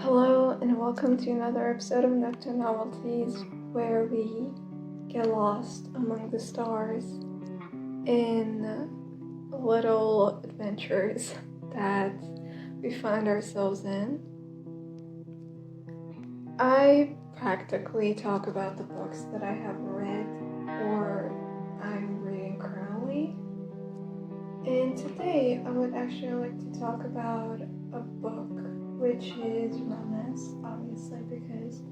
Hello and welcome to another episode of Neptune Novelties, where we get lost among the stars in little adventures that we find ourselves in. I practically talk about the books that I have read or I'm reading currently. And today I would actually like to talk about a book which is romance, obviously, because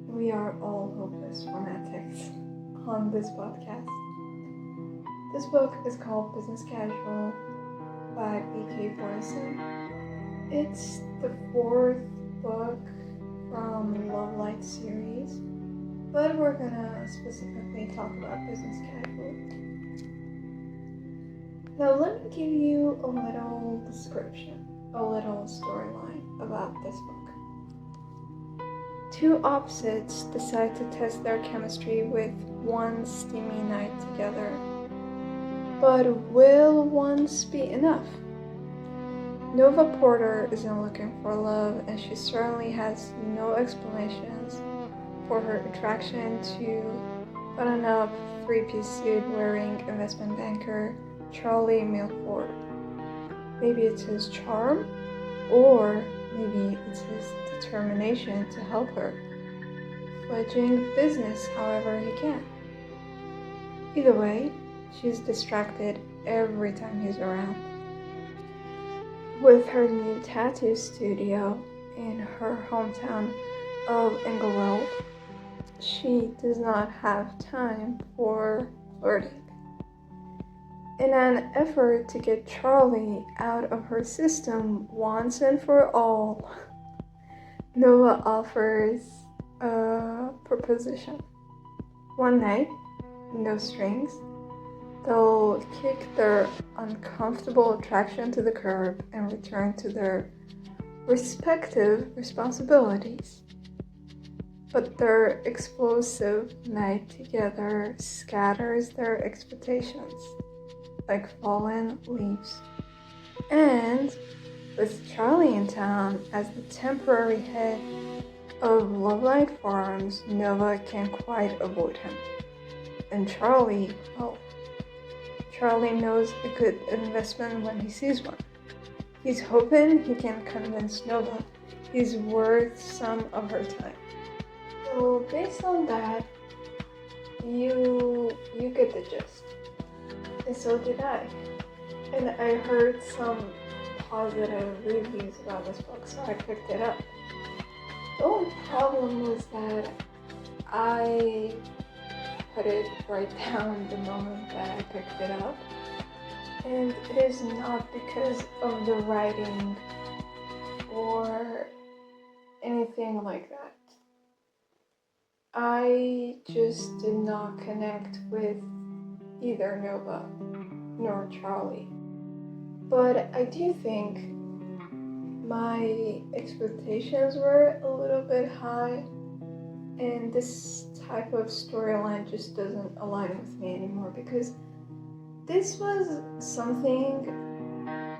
we are all hopeless romantics on this podcast. This book is called Business Casual by B.K Borison. It's the fourth book from Love Light series, but we're gonna specifically talk about Business Casual. Now let me give you a little description, a little storyline about this book. Two opposites decide to test their chemistry with one steamy night together. But will once be enough? Nova Porter isn't looking for love, and she certainly has no explanations for her attraction to button-up, three-piece suit wearing investment banker Charlie Milford. Maybe it's his charm, or maybe it's his determination to help her, fledging business however he can. Either way, she's distracted every time he's around. With her new tattoo studio in her hometown of Englewood, she does not have time for flirting. In an effort to get Charlie out of her system once and for all, Nova offers a proposition. One night, no strings, they'll kick their uncomfortable attraction to the curb and return to their respective responsibilities. But their explosive night together scatters their expectations like fallen leaves. And with Charlie in town as the temporary head of Lovelight Farms, Nova can't quite avoid him. And Charlie knows a good investment when he sees one. He's hoping he can convince Nova he's worth some of her time. So based on that, you get the gist. And so did I. And I heard some positive reviews about this book, so I picked it up. The only problem was that I put it right down the moment that I picked it up. And it is not because of the writing or anything like that. I just did not connect with either Nova nor Charlie. But I do think my expectations were a little bit high, and this type of storyline just doesn't align with me anymore, because this was something,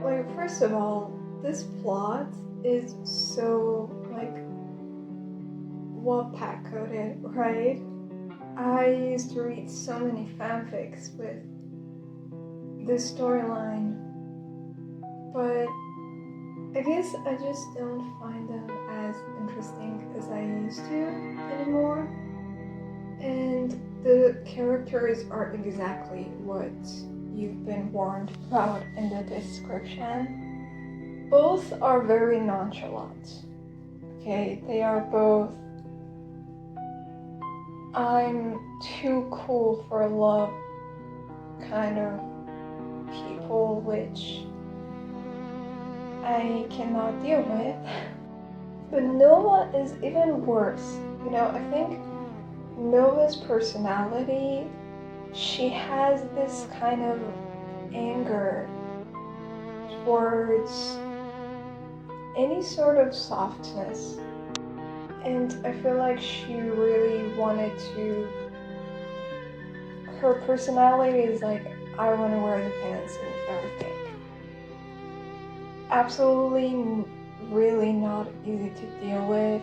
like, first of all, this plot is so, like, Wattpad coded, right? I used to read so many fanfics with this storyline, but I guess I just don't find them as interesting as I used to anymore. And the characters are exactly what you've been warned about in the description. Both are very nonchalant. Okay, they are both I'm too cool for love kind of people, which I cannot deal with. But Nova is even worse. I think Nova's personality, she has this kind of anger towards any sort of softness. And I feel like she really wanted to, her personality is like, I want to wear the pants and everything. Absolutely really not easy to deal with,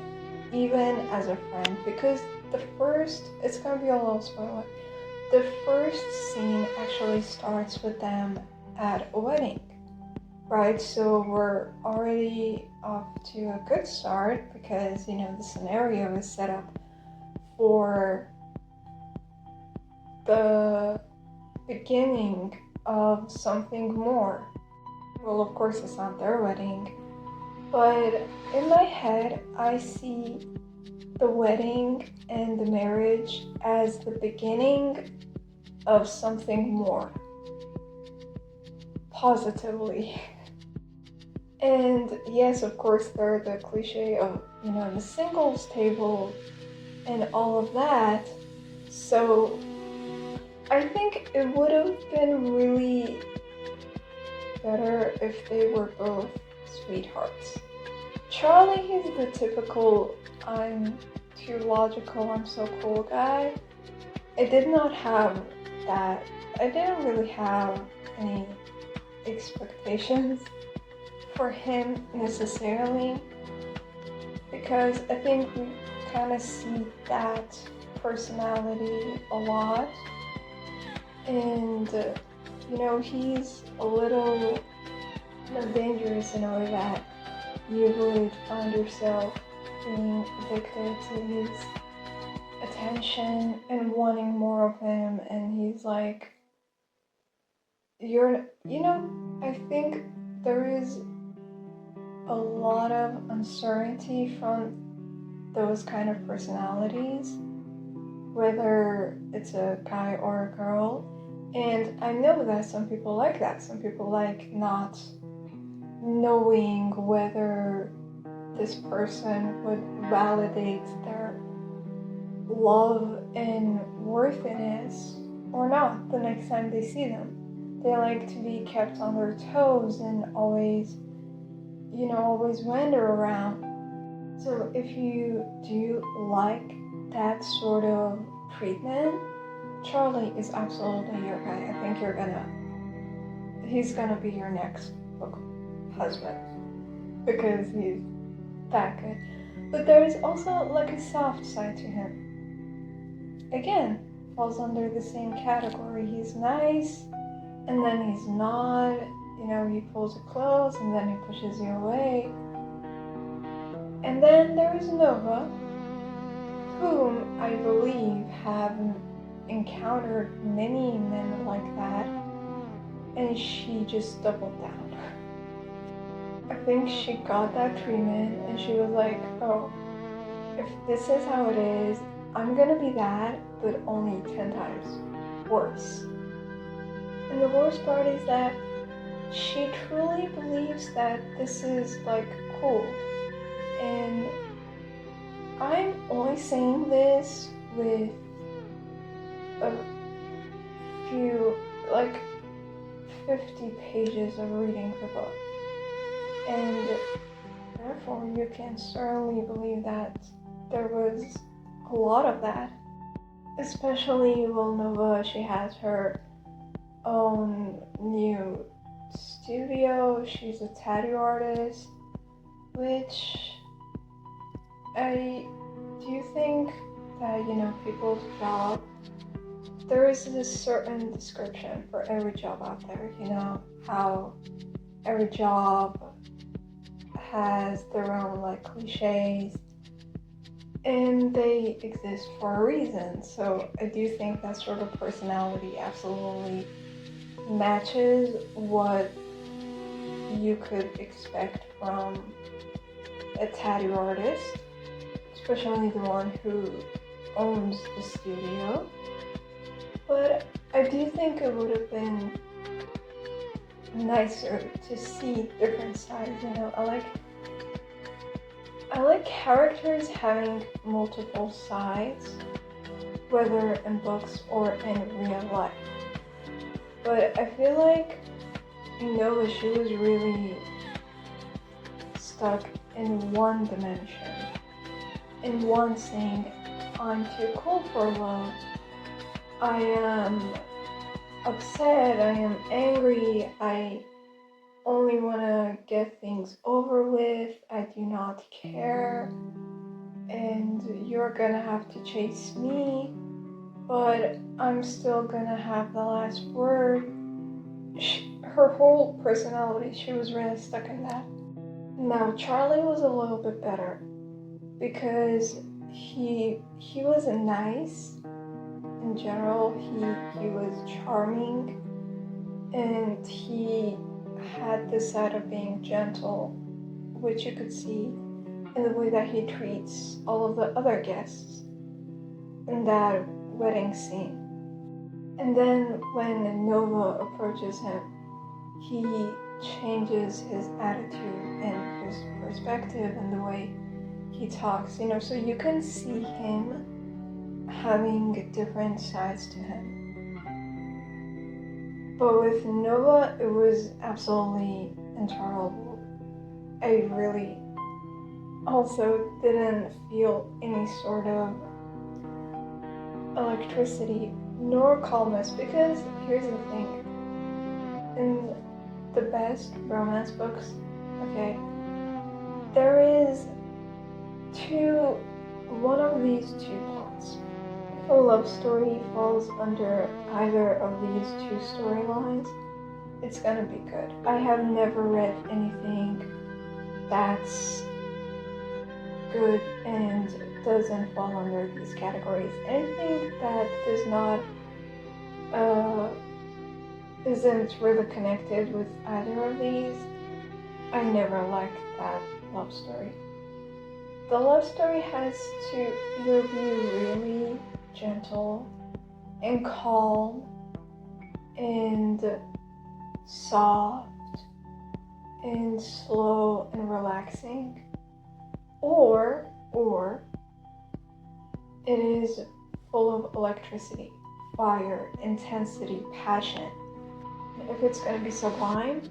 even as a friend, because it's gonna be a little spoiler. The first scene actually starts with them at a wedding, right? So we're already off to a good start because, the scenario is set up for the beginning of something more. Well, of course, it's not their wedding, but in my head, I see the wedding and the marriage as the beginning of something more, positively. And yes, of course, there's the cliche of, the singles table and all of that. So I think it would have been really better if they were both sweethearts. Charlie, he's the typical I'm too logical, I'm so cool guy. I did not have that. I didn't really have any expectations for him necessarily, because I think we kind of see that personality a lot, and he's a little dangerous in a way that you would find yourself being addicted to his attention and wanting more of him, and he's like, I think there is a lot of uncertainty from those kind of personalities, whether it's a guy or a girl. And I know that some people like that. Some people like not knowing whether this person would validate their love and worthiness or not the next time they see them. They like to be kept on their toes and always wander around. So if you do like that sort of treatment, Charlie is absolutely your guy. I think he's gonna be your next book husband, because he's that good. But there is also like a soft side to him. Again, falls under the same category. He's nice, and then he's not. He pulls you close, and then he pushes you away. And then there is Nova, whom I believe have encountered many men like that, and she just doubled down. I think she got that treatment, and she was like, oh, if this is how it is, I'm gonna be that, but only 10 times worse. And the worst part is that she truly believes that this is like cool. And I'm only saying this with a few, 50 pages of reading the book. And therefore you can certainly believe that there was a lot of that. Especially Nova, she has her own new studio. She's a tattoo artist, which I do think that, people's job, there is a certain description for every job out there, how every job has their own cliches, and they exist for a reason. So I do think that sort of personality absolutely matches what you could expect from a tattoo artist, especially the one who owns the studio. But I do think it would have been nicer to see different sides. I like characters having multiple sides, whether in books or in real life. But I feel like Nova, she was really stuck in one dimension, in one saying, I'm too cool for love, I am upset, I am angry, I only want to get things over with. I do not care. And you're gonna have to chase me, but I'm still gonna have the last word. Her whole personality, she was really stuck in that. Now, Charlie was a little bit better because he was nice in general. He was charming, and he had this side of being gentle, which you could see in the way that he treats all of the other guests in that wedding scene. And then when Nova approaches him, he changes his attitude and his perspective and the way he talks, so you can see him having different sides to him. But with Nova, it was absolutely intolerable. I really also didn't feel any sort of electricity nor calmness, because here's the thing. In the best romance books, okay, there is one of these two plots. If a love story falls under either of these two storylines, it's gonna be good. I have never read anything that's good and doesn't fall under these categories. Anything that does not isn't really connected with either of these, I never liked that love story. The love story has to either be really gentle and calm and soft and slow and relaxing, or it is full of electricity, fire, intensity, passion. If it's going to be sublime,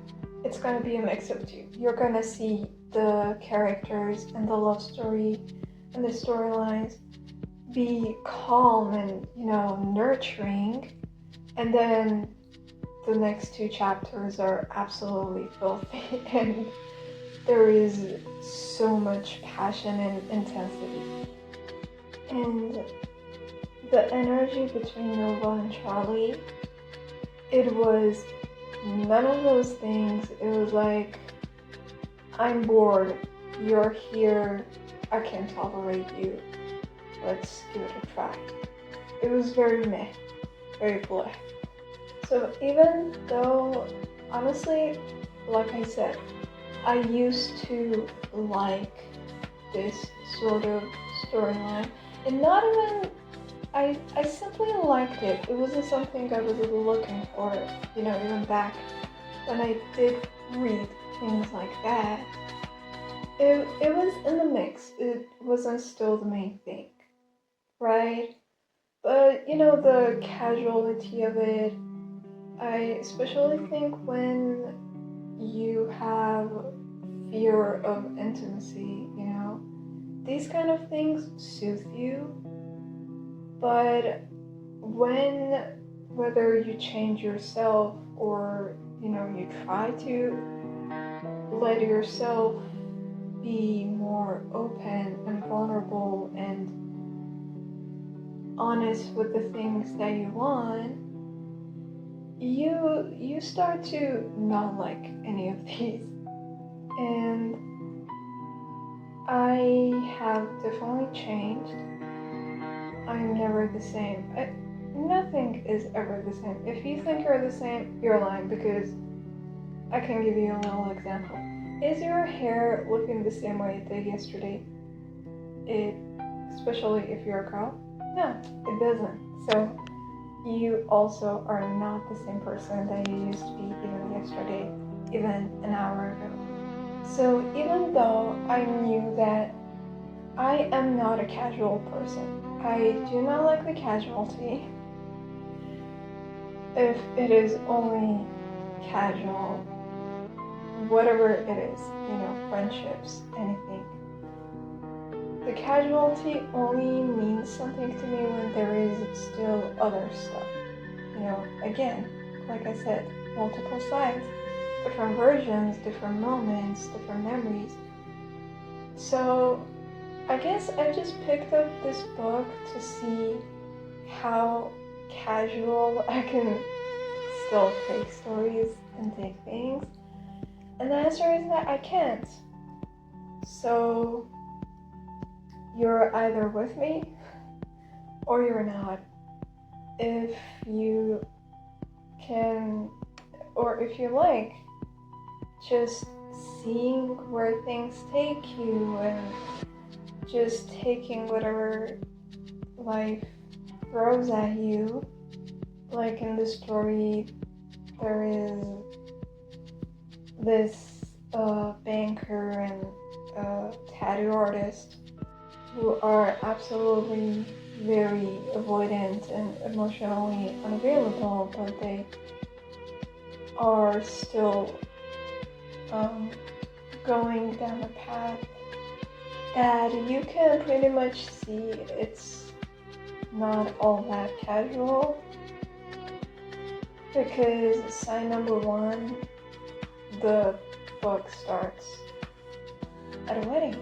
it's going to be a mix of two. You're going to see the characters and the love story and the storylines be calm and, nurturing, and then the next two chapters are absolutely filthy and there is so much passion and intensity. And the energy between Nova and Charlie, it was none of those things. It was like, I'm bored, you're here, I can't tolerate you, let's give it a try. It was very meh, very blah. So even though, honestly, like I said, I used to like this sort of storyline, and not even, I simply liked it. It wasn't something I was looking for, even back when I did read things like that. It was in the mix. It wasn't still the main thing, right? But, the casualty of it, I especially think when you have fear of intimacy, these kind of things soothe you. But whether you change yourself or, you try to let yourself be more open and vulnerable and honest with the things that you want, you start to not like any of these. And I have definitely changed. I'm never the same. Nothing is ever the same. If you think you're the same, you're lying, because I can give you a little example. Is your hair looking the same way it did yesterday? Especially if you're a girl? No, it doesn't. So you also are not the same person that you used to be even yesterday, even an hour ago. So even though I knew that I am not a casual person, I do not like the casualty. If it is only casual, whatever it is, friendships, anything. The casualty only means something to me when there is still other stuff. Again, like I said, multiple sides. different versions, different moments, different memories. So I guess I just picked up this book to see how casual I can still take stories and take things. And the answer is that I can't. So you're either with me or you're not. If you can, or if you like, just seeing where things take you and just taking whatever life throws at you. Like in the story, there is this banker and tattoo artist who are absolutely very avoidant and emotionally unavailable, but they are still going down a path that you can pretty much see it's not all that casual, because sign number 1, the book starts at a wedding,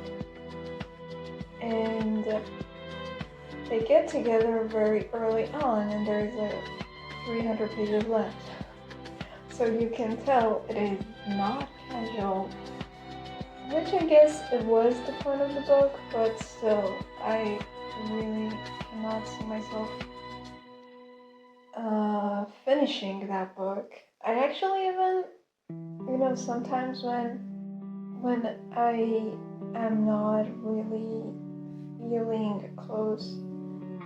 and they get together very early on, and there's like 300 pages left, so you can tell it is not casual, which I guess it was the point of the book, but still, I really cannot see myself finishing that book. I actually even, sometimes when I am not really feeling close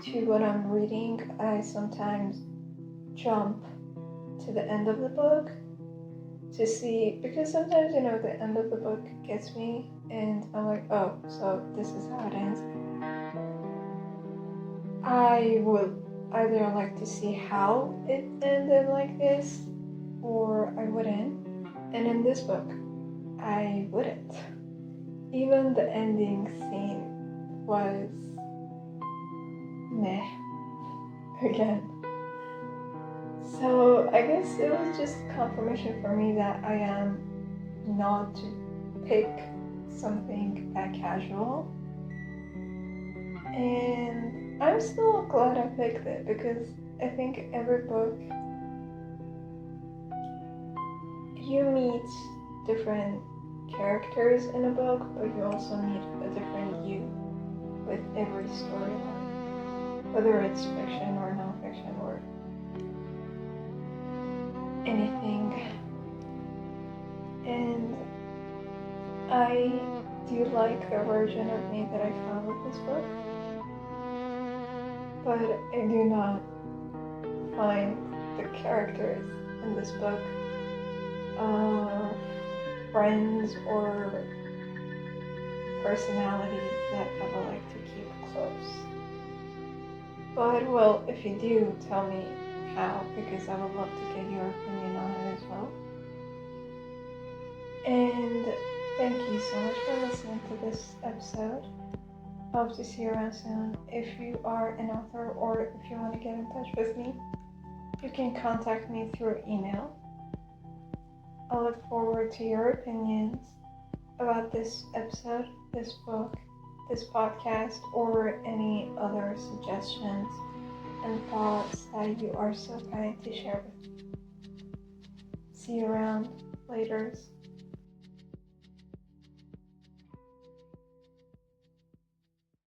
to what I'm reading, I sometimes jump to the end of the book to see, because sometimes, the end of the book gets me and I'm like, oh, so this is how it ends. I would either like to see how it ended like this, or I wouldn't. And in this book, I wouldn't. Even the ending scene was meh again. So I guess it was just confirmation for me that I am not to pick something that casual. And I'm still glad I picked it, because I think every book, you meet different characters in a book, but you also meet a different you with every storyline, whether it's fiction or non-fiction or anything. And I do like the version of me that I found with this book, but I do not find the characters in this book friends or personalities that I would like to keep close. But well, if you do, tell me how, because I would love to get your opinion on it as well. And thank you so much for listening to this episode. Hope to see you around soon. If you are an author, or if you want to get in touch with me, you can contact me through email. I look forward to your opinions about this episode, this book, this podcast, or any other suggestions and thoughts that you are so kind to share with me. See you around. Laters.